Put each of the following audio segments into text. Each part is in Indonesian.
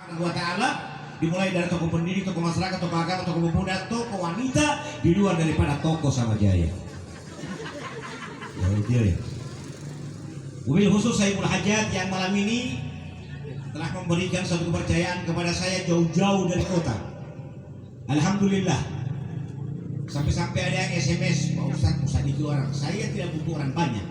Subhanahu wa ta'ala, dimulai dari tokoh pendidik, tokoh masyarakat, tokoh agama, tokoh pemuda, tokoh wanita, di luar daripada tokoh sama jaya. Ya. Wabil khusus Saiful Hajat yang malam ini telah memberikan satu kepercayaan kepada saya jauh-jauh dari kota. Alhamdulillah. Sampai-sampai ada yang SMS, Pak Ustadz, usah itu orang. Saya tidak butuh orang banyak.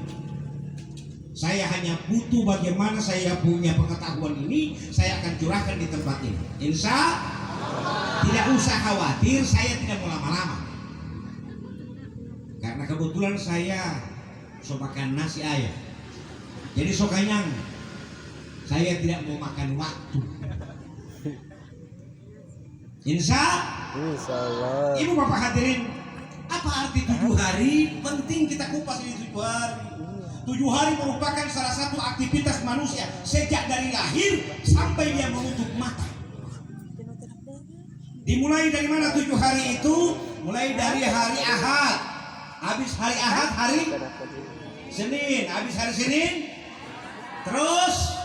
Saya hanya butuh bagaimana saya punya pengetahuan ini, saya akan curahkan di tempat ini. Insya Allah. Tidak usah khawatir, saya tidak mau lama-lama. Karena kebetulan saya so makan nasi ayam. Jadi so kenyang. Saya tidak mau makan waktu. Insya Allah. Ibu bapak hadirin, apa arti 7 hari? Penting kita kupas ini 7 hari. 7 hari merupakan salah satu aktivitas manusia sejak dari lahir sampai dia menutup mata. Dimulai dari mana 7 hari itu? Mulai dari hari Ahad. Habis hari Ahad hari Senin. Habis hari Senin terus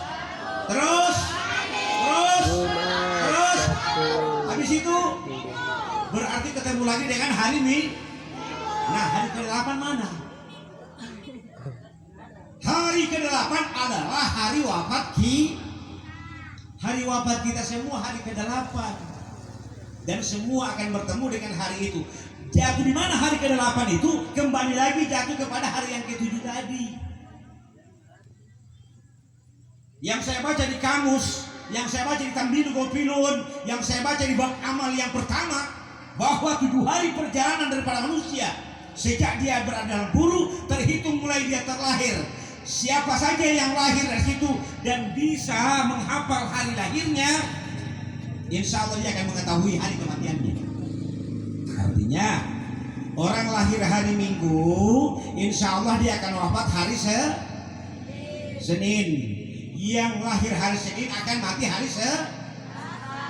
habis itu berarti ketemu lagi dengan hari Minggu. Nah, hari ke-8 mana? Hari ke-8 adalah hari wafat kita semua, hari ke-8. Dan semua akan bertemu dengan hari itu. Jatuh di mana hari ke-8 itu? Kembali lagi jatuh kepada hari yang ke-7 tadi. Yang saya baca di kamus, yang saya baca di Tambilu Gopilun, yang saya baca di bab amal yang pertama, bahwa 7 hari perjalanan daripada manusia sejak dia berada dalam buru terhitung mulai dia terlahir. Siapa saja yang lahir dari situ dan bisa menghafal hari lahirnya, insya Allah dia akan mengetahui hari kematiannya. Artinya orang lahir hari Minggu, insya Allah dia akan wafat hari Senin. Yang lahir hari Senin akan mati hari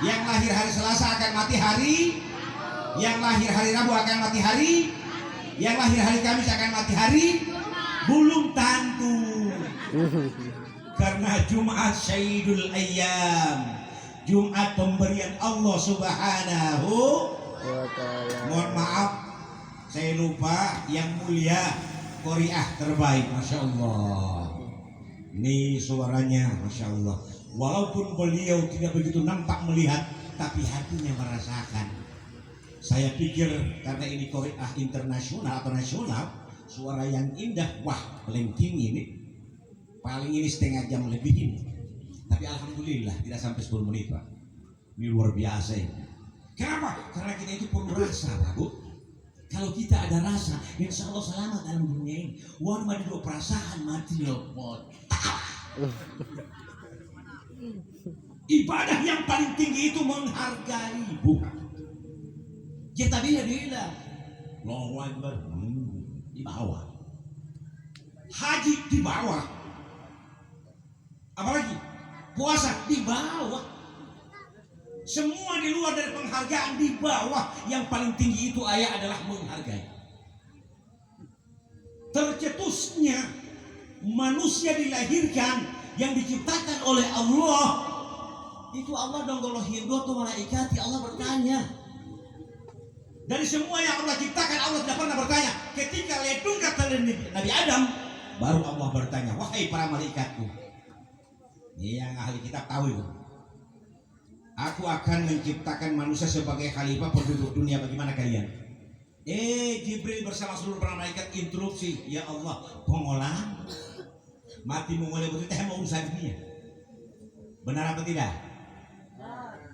Yang lahir hari Selasa akan mati hari. Yang lahir hari Rabu akan mati hari. Yang lahir hari Kamis akan mati hari. Belum tentu. Karena Jumat Syahidul Ayyam, Jumat pemberian Allah Subhanahu wa ta'ala. Mohon maaf saya lupa yang mulia Qoriah terbaik, Masya Allah. Ini suaranya Masya Allah. Walaupun beliau tidak begitu nampak melihat, tapi hatinya merasakan. Saya pikir karena ini Qoriah internasional atau nasional, suara yang indah, wah paling tinggi ini, paling ini setengah jam lebih ini. Tapi alhamdulillah tidak sampai 10 menit Pak. Ini luar biasa ini. Kenapa? Karena kita itu perlu rasa Pak Bu. Kalau kita ada rasa, insya Allah selamat dalam dunia ini. Walaupun ada dua perasaan mati lepot. Ibadah yang paling tinggi itu menghargai bukan. Kita bila Allahu Akbar di bawah, haji di bawah, apalagi puasa di bawah, semua di luar dari penghargaan di bawah. Yang paling tinggi itu ayat adalah menghargai. Tercetusnya manusia dilahirkan yang diciptakan oleh Allah itu Allah dong kalau hidup tuh malaikat Allah bertanya. Dari semua yang Allah ciptakan, Allah tidak pernah bertanya. Ketika ledung kata Nabi Adam, baru Allah bertanya, wahai para malaikatku. Ini yang ahli kitab tahu itu. Aku akan menciptakan manusia sebagai khalifah penduduk dunia. Bagaimana kalian? Jibril bersama seluruh para malaikat interupsi. Ya Allah, pengolahan mati mengoleh begitu teh mau usaha dunia. Benar apa tidak?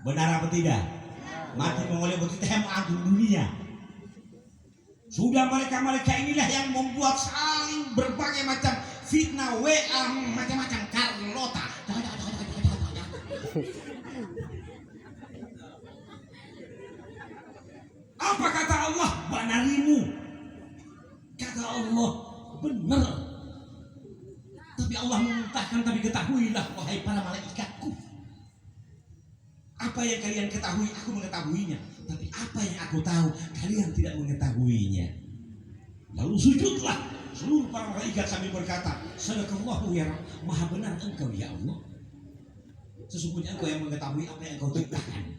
Benar apa tidak? Mati mengoleh begitu teh mau agung dunia. Sudah mereka-mereka inilah yang membuat saling berbagai macam fitnah, WA, macam-macam Carlota. Apa kata Allah? Banarimu. Kata Allah, benar. Tapi Allah memuntahkan, tapi ketahuilah wahai para malaikatku. Apa yang kalian ketahui, aku mengetahuinya. Tapi apa yang aku tahu, kalian tidak mengetahuinya. Lalu sujudlah seluruh para malaikat sambil berkata, Sadaqallahu ya Rabb, maha benar engkau ya Allah. Sesungguhnya engkau yang mengetahui apa yang engkau ciptakan.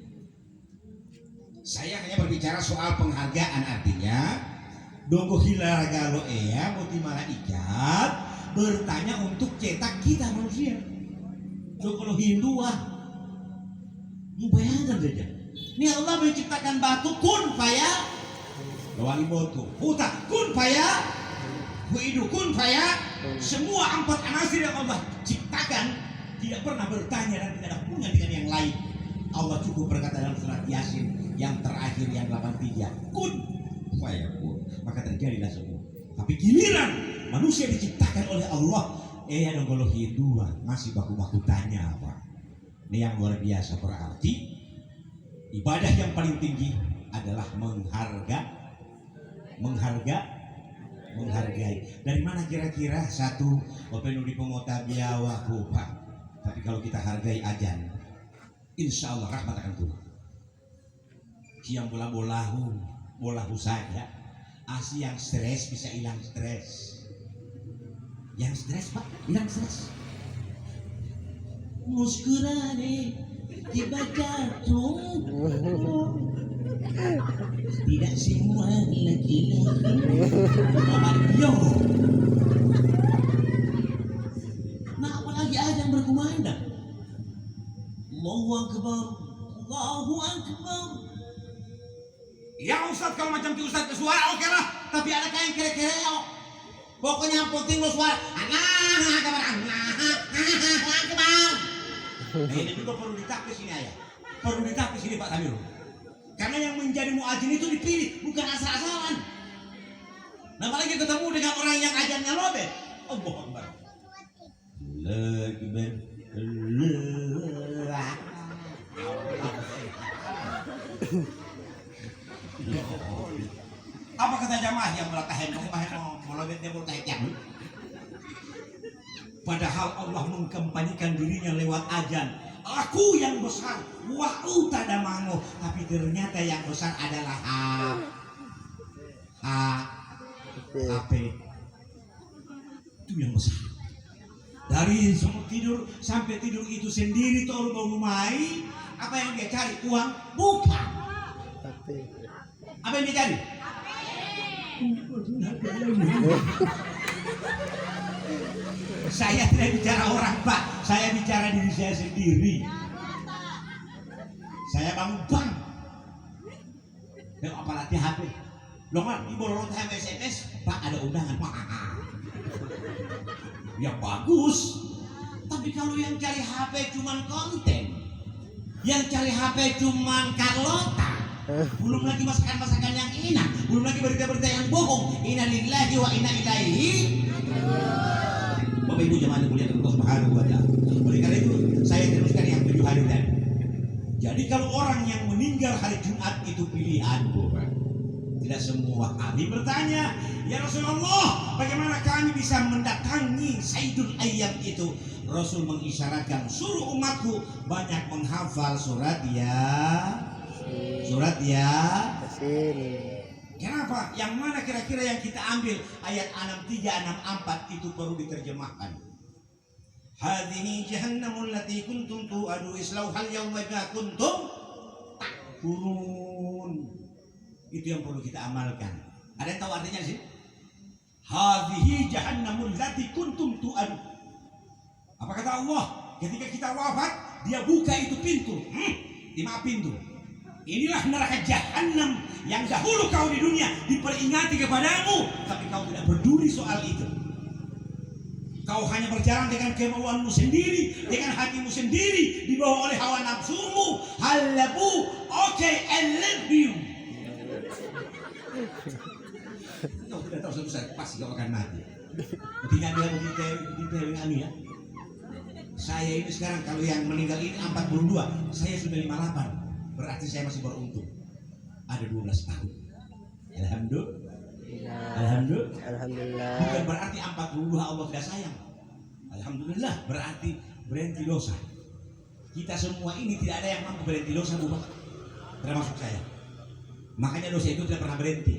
Saya hanya berbicara soal penghargaan, artinya donggo hilaraga lo muti malaikat bertanya untuk cetak kita manusia. Donggo lo Hindu bayangkan saja. Ini Allah menciptakan batu kun faya, lawangi botu, huta kun faya, huidu kun faya. Semua 4 anasir yang Allah ciptakan tidak pernah bertanya dan tidak ada hubungan dengan yang lain. Allah cukup berkata dalam surat Yasin yang terakhir yang 83, kun fayakun, maka terjadilah semua. Tapi giliran manusia diciptakan oleh Allah, ya dong Hindu masih baku-baku tanya apa. Ini yang luar biasa, berarti ibadah yang paling tinggi adalah menghargai. Dari mana kira-kira satu openu di pemota biawa Pak. Tapi kalau kita hargai ajan, insya Allah rahmat akan turun. Yang bolahu saja. Asi yang stres bisa hilang stres. Yang stres Pak, hilang stres. Muskurane dibaca tidak semua laki-laki Mario. Nah apalagi ada yang berkumandang. Allahu Akbar, Allahu Akbar. Ya Ustaz, kalau macam di Ustaz bersuara oke lah. Tapi ada kayak kere-kere pokoknya yang penting lo suara Akbar. Nah ini juga perlu ditapis ini ayah. Perlu ditapis ini Pak Tamir. Karena yang menjadi muadzin itu dipilih, bukan asal-asalan. Nah apalagi ketemu dengan orang yang ajannya lobet. Allahu Akbar. Apa kata jamaah yang melatahin melobetnya multahikan? Padahal Allah mengkampanyekan dirinya lewat ajan. Aku yang besar, wa'u tadamango. Tapi ternyata yang besar adalah HP. Itu yang besar. Dari tidur sampai tidur itu sendiri tuh mau mai. Apa yang dia cari? Uang? Bukan. Apa yang dia cari? Saya tidak bicara orang Pak, saya bicara diri saya sendiri. Saya bangun dan apalagi HP. Loh kan, ibu lorot SMS, Pak ada undangan Pak. Ya bagus. Tapi kalau yang cari HP cuman konten, yang cari HP cuman Carlota, belum lagi masakan-masakan yang enak, belum lagi berita-berita yang bohong. Inna lillahi wa inna ilaihi. Bapak Ibu jemaah mulia Allah Subhanahu wa taala. Oleh karena itu saya teruskan yang 7 hari tadi. Jadi kalau orang yang meninggal hari Jumat itu pilihan, bukan? Tidak semua. Kami bertanya, ya Rasulullah, bagaimana kami bisa mendatangi Sayyidul Ayyam itu? Rasul mengisyaratkan, suruh umatku banyak menghafal surat Yasin. Kenapa? Yang mana kira-kira yang kita ambil? Ayat 63, 64 itu perlu diterjemahkan. Hadhihi jahannamul lati kuntum tu'adu islauhal yawma bima kuntum takfurun. Itu yang perlu kita amalkan. Ada yang tahu artinya sih? Hadhihi jahannamul lati kuntum tu'adu. Apa kata Allah? Ketika kita wafat, dia buka itu pintu. 5 pintu. Inilah neraka jahanam yang dahulu kau di dunia diperingati kepadamu, tapi kau tidak peduli soal itu. Kau hanya berjalan dengan kemauanmu sendiri, dengan hatimu sendiri, dibawa oleh hawa nafsumu. Halabu, okay, I love you. Kau tidak tahu suatu saat pasti kau akan mati. Tidak ada begitu kami ya. Saya ini sekarang kalau yang meninggal ini 42, saya sudah 58. Berarti saya masih beruntung. Ada 12 tahun. Alhamdulillah. Bukan berarti 42 Allah tidak sayang. Alhamdulillah berarti berhenti dosa. Kita semua ini tidak ada yang mampu berhenti dosa, Bapak. Termasuk saya. Makanya dosa itu tidak pernah berhenti.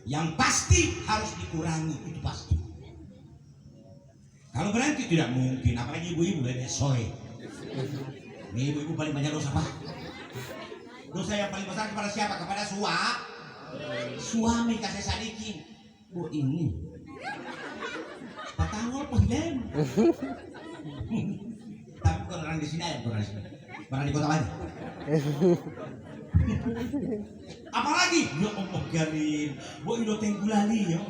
Yang pasti harus dikurangi, itu pasti. Kalau berhenti tidak mungkin, apalagi ibu-ibu banyak soe. Nih ibu-ibu paling banyak dosa apa? Dosa yang paling besar kepada siapa? Kepada suami kasih sadikin. Bu ini patangol pahilen. Tapi bukan orang di sini aja, bukan di sini. Orang di kota lain. Apalagi? Ya Allah Karim. Bu Ido tenggulali ya.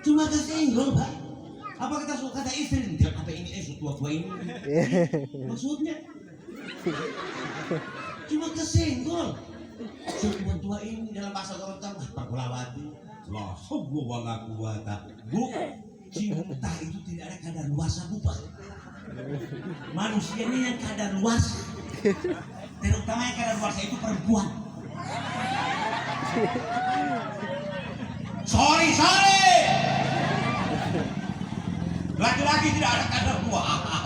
Cuma kesenggol, Pak. Apa kita suka kata istri? Tidak apa ini tua-tua ini. Maksudnya? Cuma kesenggol. Semua tua ini dalam bahasa Gorontalo Pakulawati. La haula wala quwata. Bu, cinta itu tidak ada kadar luasa, Bu, Pak. Manusia ini yang kadar luasa. Terutama yang kadar luasa itu perempuan. Sorry. Laki-laki tidak ada kadar luasa.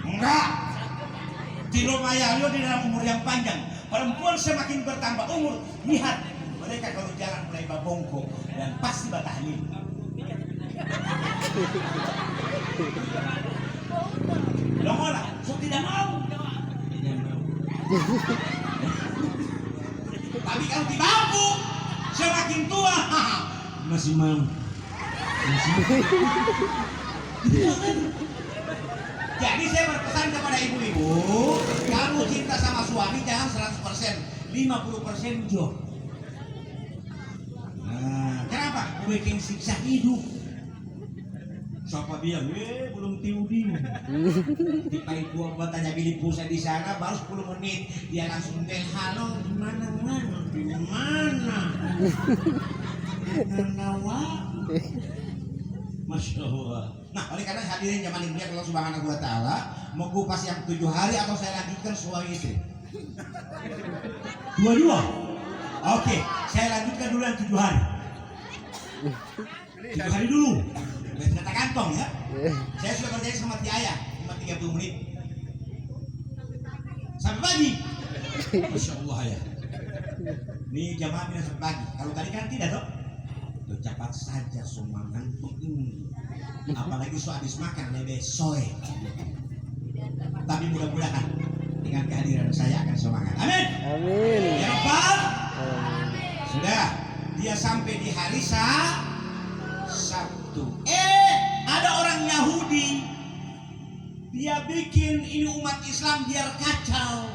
Enggak. Tilo mayalio di dalam umur yang panjang. Perempuan semakin bertambah umur, lihat mereka kalau jalan mulai babongko dan pasti batahlil. Lo mau lah, so tidak mau. Tapi kalau di bambu semakin tua, masih mau. Jadi saya berpesan kepada ibu-ibu, kamu cinta sama suami jangan 100%, 50% job. Nah, kenapa? Bikin siksa hidup. Siapa bilang, belum tiudi. Tipai tua buat tanya beli pulsa di sana, baru 10 menit dia langsung bel, halo, gimana? Masya Allah. Nah, oleh karena hadirin zaman ini Allah Subhanahu Wa Taala mau kupas yang 7 hari atau saya lanjutkan suami istri? Dua. Oke, saya lanjutkan dulu yang 7 hari. 7 hari dulu. Kata kantong ya. Saya sudah berjanji sama Tiaya cuma 30 menit. Sampai pagi. Masya Allah ya. Ini jamaah tidak sampai pagi. Kalau tadi kan tidak toh. Cepat saja sumangan ini. Apalagi so habis makan lebih soe. Tapi mudah-mudahan dengan kehadiran saya akan semangat. Amin. Ya Rabbal. Sudah. Dia sampai di hari Sabtu. Ada orang Yahudi. Dia bikin ini umat Islam biar kacau.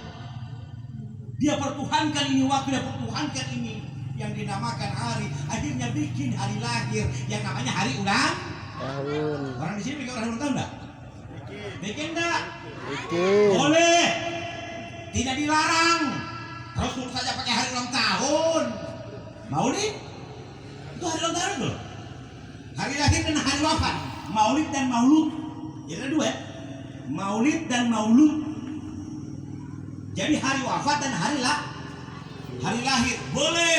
Dia pertuhankan ini waktu, dia pertuhankan ini yang dinamakan hari. Akhirnya bikin hari lahir yang namanya hari ulang tahun. Orang di sini bikin hari ulang tahun enggak? Bikin enggak? Bikin. Boleh. Tidak dilarang. Rasul saja pakai hari ulang tahun. Maulid itu hari ulang tahun loh. Hari lahir dan hari wafat. Maulid dan maulud. Jadi ada dua ya. Maulid dan maulud. Jadi hari wafat dan hari lahir. Boleh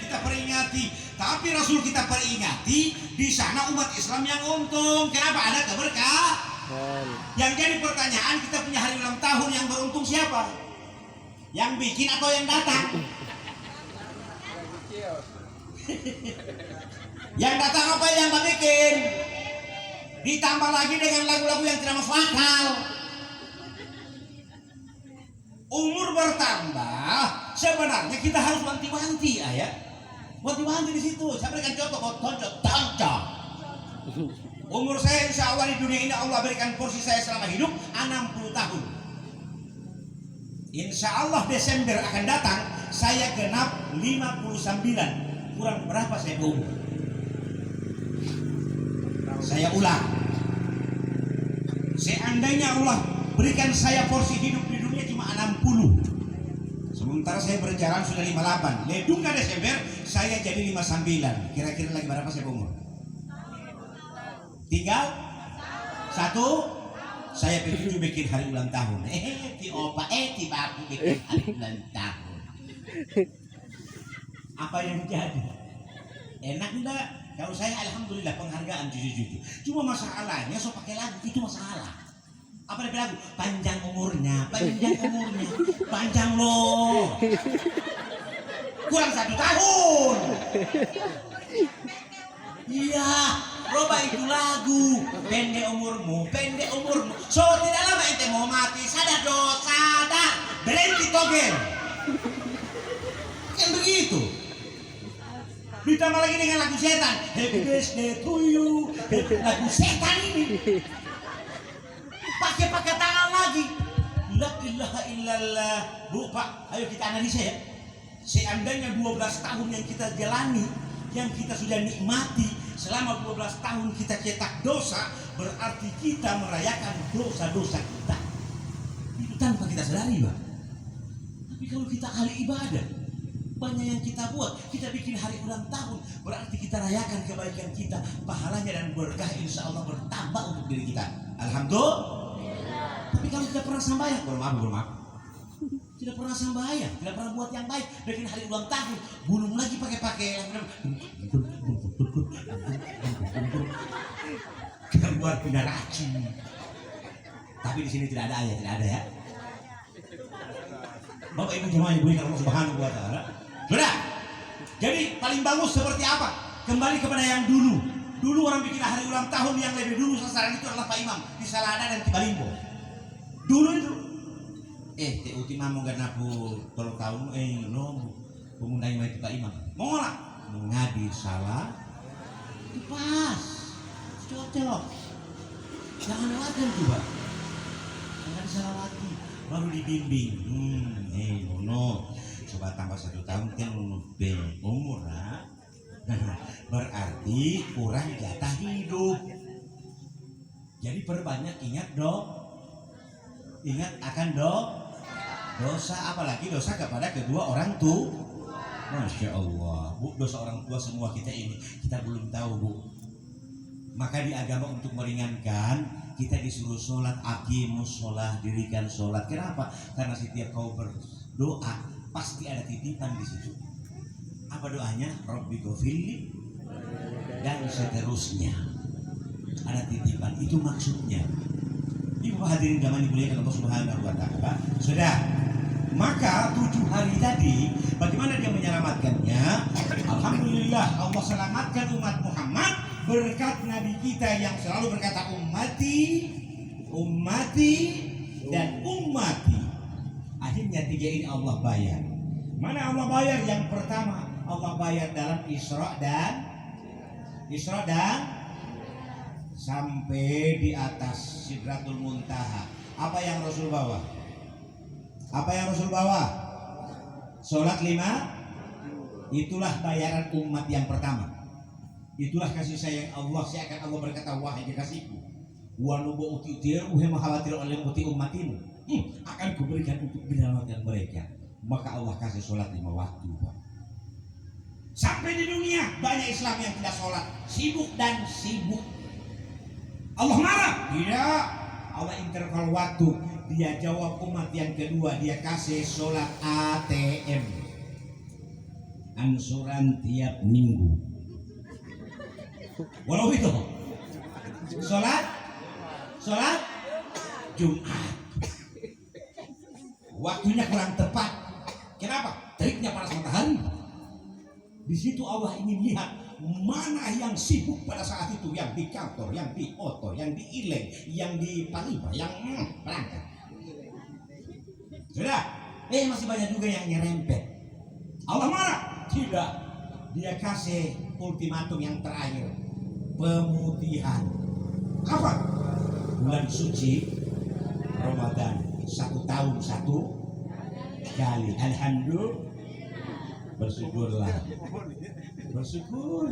kita peringati, tapi Rasul kita peringati di sana umat Islam yang untung. Kenapa? Ada keberkahan. Yang jadi pertanyaan, kita punya hari ulang tahun yang beruntung siapa? Yang bikin atau yang datang? Yang datang apa yang bikin? Ditambah lagi dengan lagu-lagu yang tidak masuk akal. Umur bertambah, sebenarnya kita harus wanti-wanti ya. Wanti-wanti di situ. Saya berikan contoh. Umur saya insya Allah di dunia ini Allah berikan porsi saya selama hidup 60 tahun. Insya Allah Desember akan datang saya genap 59. Kurang berapa saya umur? Saya ulang. Seandainya Allah berikan saya porsi hidup di dunia cuma 60. Sementara saya berjalan sudah 58. Ledungkan Desember saya jadi 59. Kira-kira lagi berapa saya umur? Tinggal 1. Saya bikin hari ulang tahun. Ti opa ti bapu bikin hari ulang tahun. Apa yang jadi? Enak enggak? Kalau saya alhamdulillah penghargaan cucu-cucu. Cuma masalahnya so pakai lagu itu masalah. Apa lebih lagu? Panjang umurnya. Panjang loh. Kurang 1 tahun. Iya, Roba itu lagu. Pendek umurmu, pendek umurmu. So tidak lama ente mau mati. Sadar dosa, sadar. Berhenti togel. Kan begitu. Ditambah lagi dengan lagu setan. Happy birthday to you. Lagu setan ini. Pakai tangan lagi. La ilaha illallah. Bu, Pak, ayo kita analisa ya. Seandainya 12 tahun yang kita jalani, yang kita sudah nikmati, selama 12 tahun kita cetak dosa, berarti kita merayakan dosa-dosa kita. Itu tanpa kita sadari, Pak. Tapi kalau kita ahli ibadah, banyak yang kita buat, kita bikin hari ulang tahun, berarti kita rayakan kebaikan kita, pahalanya dan berkah insya Allah bertambah untuk diri kita. Alhamdulillah. Tapi kalau tidak pernah sambayang, mohon maaf, tidak pernah sambayang, tidak pernah buat yang baik, bikin hari ulang tahun, belum lagi pakai keluar pindah racun. Tapi di sini tidak ada ya. Bapak Ibu jemaah yang dimuliakan Allah Subhanahu wa taala. Sudah. Jadi paling bagus seperti apa? Kembali kepada yang dulu. Dulu orang bikin hari ulang tahun yang lebih dulu sasaran itu adalah Pak Imam di Salada dan di Balimbo. Dulu itu. Te ultima mo ganapu 3 tahun no pemundai mai Pak Imam. Mau lah ngadi salah. Itu pas. Cocok. Jangan lewatkan juga. Jangan salah lagi. Baru dibimbing. No. Coba tambah 1 tahun kan lebih umur lah. Berarti kurang jatah hidup. Jadi perbanyak ingat akan dosa, apalagi dosa kepada kedua orang tua. Masya Allah, Bu, dosa orang tua semua kita ini kita belum tahu, Bu. Maka di agama untuk meringankan kita disuruh sholat, aqimus sholat, dirikan sholat. Kenapa? Karena setiap kau berdoa pasti ada titipan di situ. Apa doanya? Rabbi ghfirli dan seterusnya. Ada titipan, itu maksudnya. Ibu hadirin zaman dimuliakan Allah Subhanahu wa taala. Sudah. Maka 7 hari tadi bagaimana dia menyelamatkannya? Alhamdulillah Allah selamatkan umat Muhammad berkat Nabi kita yang selalu berkata ummati dan ummati. Akhirnya 3 ini Allah bayar. Mana Allah bayar? Yang pertama Allah bayar dalam Isra dan sampai di atas Sidratul Muntaha. Apa yang Rasul bawa? Sholat 5. Itulah bayaran umat yang pertama. Itulah kasih sayang Allah. Seakan Allah berkata, wahai kekasihku, wa nubu utitir uhe mahawatir oleh uti umatimu, akan kuberikan untuk menyelamatkan mereka. Maka Allah kasih sholat 5 waktu. Sampai di dunia banyak Islam yang tidak sholat, sibuk. Allah marah? Tidak. Allah interval waktu. Dia jawab umat yang kedua, dia kasih sholat ATM, ansuran tiap minggu. Walau itu sholat Jumat, waktunya kurang tepat. Kenapa? Teriknya panas matahari. Di situ Allah ingin lihat mana yang sibuk pada saat itu, yang di kantor, yang di oto, yang di Ileng, yang di Palipa, yang berangkat. Sudah, masih banyak juga yang nyerempet. Allah marah? Tidak. Dia kasih ultimatum yang terakhir, pemutihan. Apa? Bulan suci Ramadan 1 tahun 1 kali. Alhamdulillah. Bersyukurlah. Bersyukur.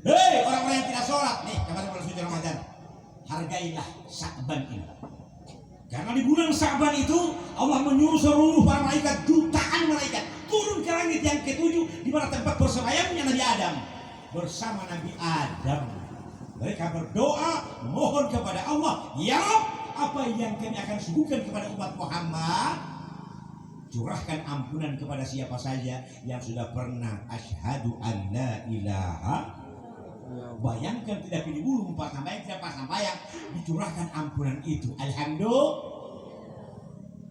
Hei orang-orang yang tidak sholat nih kemarin bulan suci Ramadan, hargailah Sya'ban ini. Karena di bulan Sya'ban itu Allah menyuruh seluruh para malaikat, jutaan malaikat turun ke langit yang ke-7 di mana tempat bersemayamnya Nabi Adam bersama Nabi Adam. Mereka berdoa mohon kepada Allah, ya Rabb, apa yang kami akan suguhkan kepada umat Muhammad, curahkan ampunan kepada siapa saja yang sudah pernah asyhadu an la ilaha. Bayangkan tidak pilih bulu pas sampai tidak pas sampai yang dicurahkan ampunan itu. Alhamdulillah.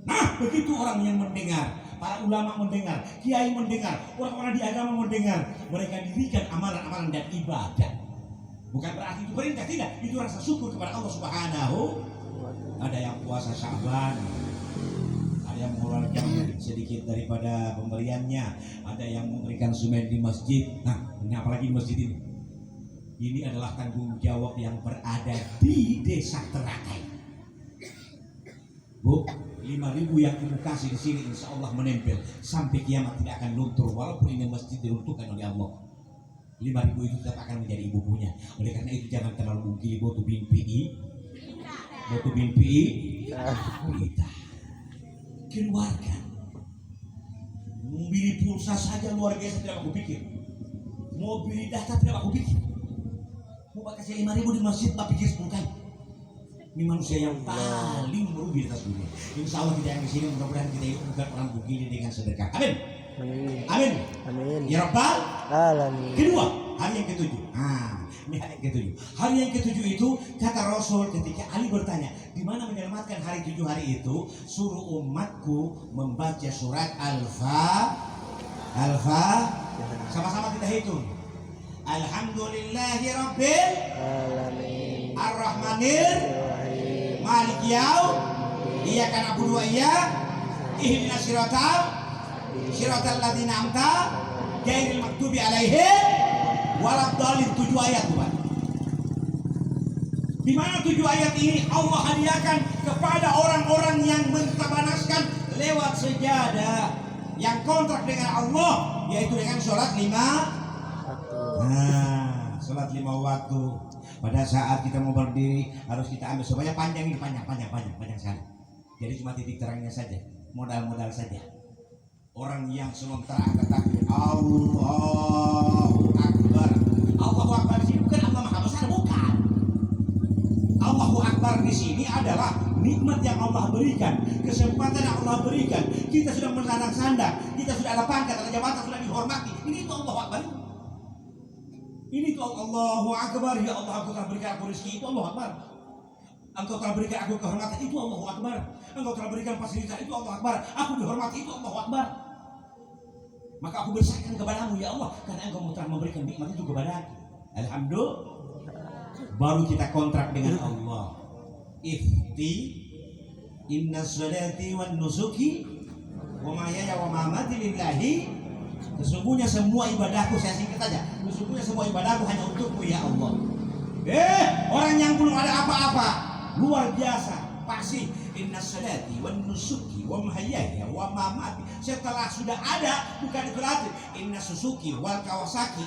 Nah begitu orang yang mendengar, para ulama mendengar, kiai mendengar, orang-orang di agama mendengar, mereka dirikan amalan-amalan dan ibadah. Bukan berarti itu perintah, tidak. Itu rasa syukur kepada Allah Subhanahu. Ada yang puasa Sya'ban, ada yang mengeluarkan sedikit daripada pemberiannya, ada yang memberikan semen di masjid. Nah, ini apalagi di masjid ini? Ini adalah tanggung jawab yang berada di desa Terakai. Bu, 5.000 yang ibu kasih di sini insya Allah menempel sampai kiamat, tidak akan luntur walaupun ini masjid diruntuhkan oleh Allah. 5.000 itu tetap akan menjadi ibu punya. Oleh karena itu jangan terlalu mungkin botu bimpi kita keluarkan. Membeli pulsa saja luar biasa tidak aku pikir. Mau beli data tidak aku pikir. Mau kasih 5.000 di masjid tak pikir 10 kali. Ini manusia yang paling merugi di atas dunia. Insya Allah kita yang di sini mudah-mudahan kita itu bukan orang begini dengan sedekah. Amin. Amin. Amin. Ya Rabbal Alamin. Kedua, hari yang ketujuh. Ini hari yang ketujuh. Hari yang ketujuh itu kata Rasul ketika Ali bertanya, di mana menyelamatkan hari 7 hari itu? Suruh umatku membaca surat Al-Fa. Sama-sama kita hitung. Alhamdulillahi Rabbil Alamin. Ar-Rahmanir Malik Yaum. Iyyaka na'budu wa iyyaka ihdinas siratal ladzina an'amta ghairil maghdubi 'alaihim waladdallin. 7 ayat Tuhan. Di mana 7 ayat ini Allah hadiahkan kepada orang-orang yang mentabanaskan lewat sejadah yang kontrak dengan Allah, yaitu dengan sholat 5 sholat 5 waktu. Pada saat kita mau berdiri harus kita ambil semuanya panjang ini, panjang sekali. Jadi cuma titik terangnya saja, modal saja. Orang yang sementara angkat takbir Allahu Akbar. Allahu Akbar di sini bukan Allah Maha Besar, bukan. Allahu Akbar di sini adalah nikmat yang Allah berikan, kesempatan yang Allah berikan. Kita sudah bersandang-sandang, kita sudah ada pangkat, ada jabatan, sudah dihormati. Ini itu Allahu Akbar. Ini itu Allahu Akbar. Ya Allah, aku telah berikan aku rezeki, itu Allahu Akbar. Engkau telah berikan aku kehormatan, itu Allahu Akbar. Engkau telah berikan fasilitas, itu Allahu Akbar. Aku dihormati, itu Allahu Akbar. Maka aku bersyukur kepadamu ya Allah, karena Engkau telah memberikan nikmat itu kepada aku. Alhamdulillah. Baru kita kontrak dengan Allah. Ifti inna sholati wan nusuki wa mahyaya wa mamati lillahi. Sesungguhnya semua ibadahku, saya singkat saja, sesungguhnya semua ibadahku hanya untukmu ya Allah. Orang yang belum ada apa-apa, luar biasa, pasti inna sholati wan nusuki wa mahyaya wa mamati. Setelah sudah ada, bukan berarti inna susuki wal kawasaki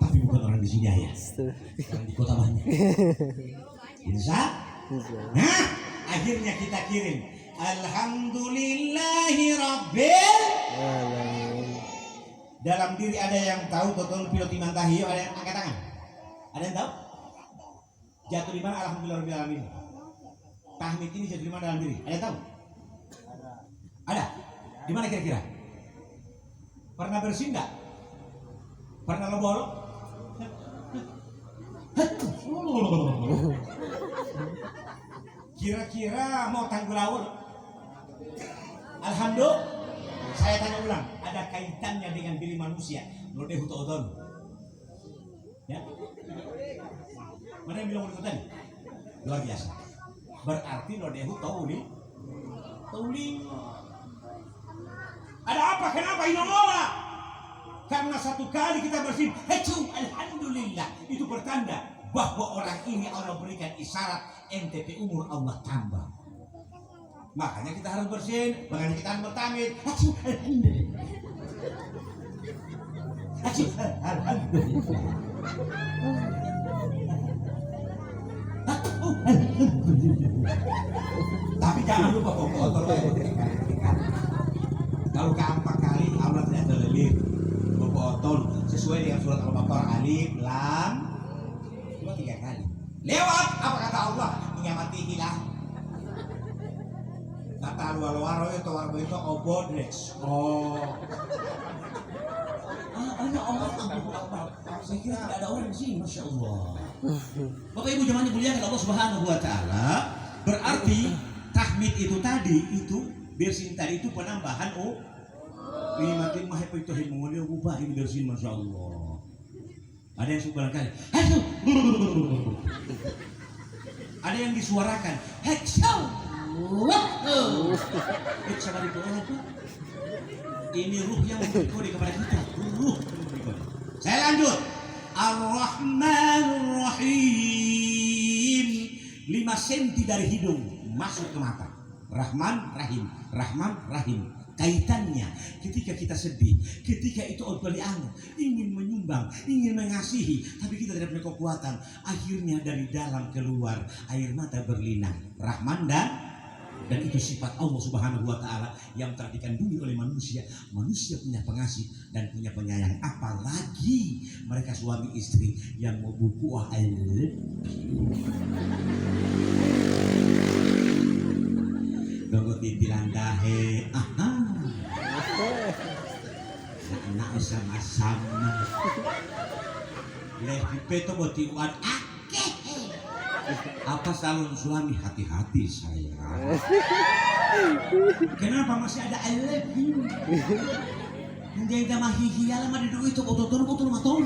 tapi bukan orang di sini ya, orang di kota banyak. Bisa? Nah, akhirnya kita kirim Alhamdulillahi Rabbil Alamin. Dalam diri ada yang tahu total pilot Iman Tahiyyo? Ada yang angkat tangan? Ada yang tahu? Jatuh di mana Alhamdulillah Rabbil Alamin? Tahmid ini jatuh di mana dalam diri? Ada yang tahu? Ada? Di mana kira-kira? Pernah bersin enggak? Pernah lebolok? Kira-kira mau tanggul laut? Alhamdulillah. Saya tanya ulang, ada kaitannya dengan diri manusia? Lodehu ta'udon. Ya? Mana yang bilang lodehu tadi? Luar biasa. Berarti lodehu ta'uli. Ada apa? Kenapa ini nola? Karena satu kali kita bersin, alhamdulillah, itu bertanda bahwa orang ini Allah berikan isyarat NTP umur Allah tambah. Makanya kita harus bersin, makanya kita harus bertamid. Tapi jangan lupa kotor. Kalau keempat kali Allah tidak terlelir, berkotor sesuai dengan surat Al-Baqarah alif lam. Cuma 3 kali. Lewat apa kata Allah? Nyamati hilang. Kata luar itu warga itu obodres. Ada orang saya kira tidak ada orang di sini, masya Allah. Bapak Ibu jemaah dimuliakan Allah Subhanahu Wa Taala. Berarti tahmid itu tadi itu bersin tadi itu penambahan Ini makin mah apa itu himungnya ubah ini bersin masya Allah. Ada yang suka kali, ada yang disuarakan, heksau, sabar itu apa? Ini ruh yang berkode kepada kita, ruh yang berkode. Saya lanjut, Ar-Rahmanur Rahim, 5 senti dari hidung masuk ke mata. Rahman Rahim, Rahman Rahim. Kaitannya ketika kita sedih, ketika itu ingin menyumbang, ingin mengasihi, tapi kita tidak punya kekuatan, akhirnya dari dalam keluar air mata berlinang. Rahman dan itu sifat Allah Subhanahu wa taala yang telah dikandungi oleh manusia. Manusia punya pengasih dan punya penyayang, apalagi mereka suami istri yang mau buku Donggo titilan dahe, nak sama-sama. Leh pipeto boti uan akeh. Apa salon suami, hati-hati saya. Kenapa masih ada I love you? Menjadi mah hihiala mah di itu botol maton.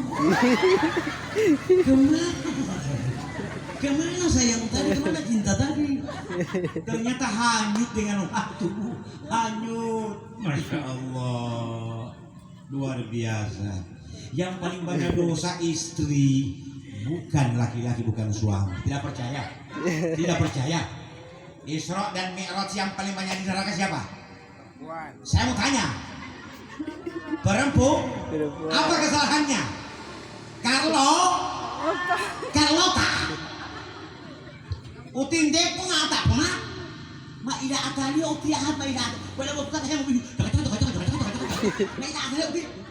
Kemana sayang tadi, kemana cinta tadi? Ternyata hanyut dengan waktu, hanyut. Masya Allah, luar biasa. Yang paling banyak dosa istri, bukan laki-laki, bukan suami. Tidak percaya? Tidak percaya? Isra dan Mi'raj yang paling banyak di neraka siapa? Saya mau tanya. Perempuan. Apa kesalahannya? Carlota. Utin depo nga ata ko na. Maidaatali o tiyahan maidaat. Wala mo ka tayo mo. Maidaatali o tiyahan.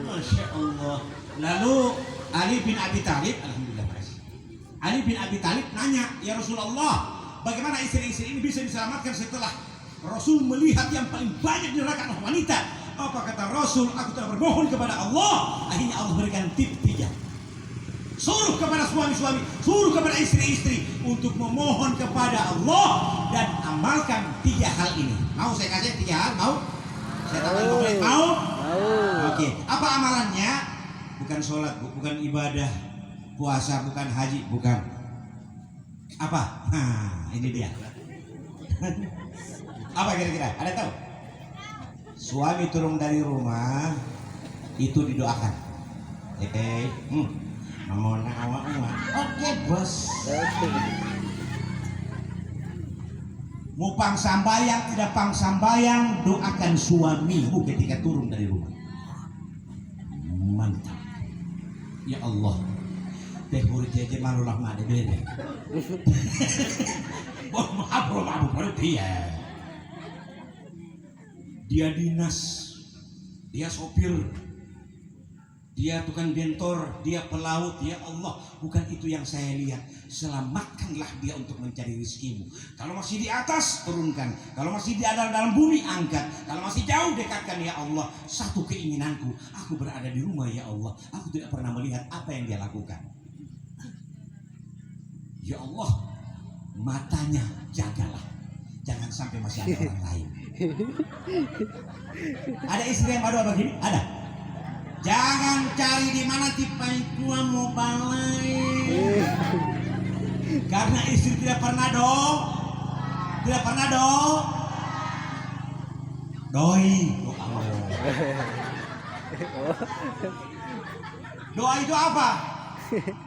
Masya Allah. Lalu Ali bin Abi Thalib, alhamdulillah Mas. Ali bin Abi Thalib nanya, ya Rasulullah, bagaimana istri-istri ini bisa diselamatkan setelah Rasul melihat yang paling banyak dirakakan wanita? Apa kata Rasul? Aku telah bermohon kepada Allah. Akhirnya Allah berikan tip 3. Suruh kepada suami-suami, suruh kepada istri-istri untuk memohon kepada Allah dan amalkan 3 hal ini. Mau saya kasih 3 hal? Mau? Saya tangan komplit. Mau? Oke. Apa amalannya? Bukan sholat, bukan ibadah, puasa, bukan haji, bukan. Apa? Ini dia. Apa kira-kira? Ada tahu? Suami turun dari rumah itu didoakan. Oke bos. Mau pang sambayang tidak pang sambayang, doakan suamimu ketika turun dari rumah. Mantap. Ya Allah. Teh murid jeje malulah mah ada beda. Maaf dia. Dia dinas, dia sopir, dia tukang bentor, dia pelaut. Ya Allah, bukan itu yang saya lihat. Selamatkanlah dia untuk mencari rezekimu. Kalau masih di atas, turunkan. Kalau masih di dalam bumi, angkat. Kalau masih jauh, dekatkan. Ya Allah, satu keinginanku, aku berada di rumah. Ya Allah, aku tidak pernah melihat apa yang dia lakukan. Ya Allah, matanya jagalah, jangan sampai masih ada orang lain. Ada istri yang baru begini? Ada. Jangan cari di mana tipai tua mau balai. Karena istri tidak pernah doi. Doa itu apa?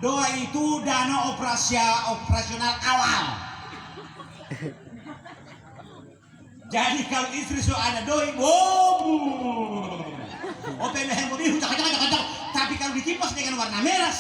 Doa itu dana operasional awal. Jadi kalau istri sudah ada doi, tapi kalau dikipas dengan warna merah.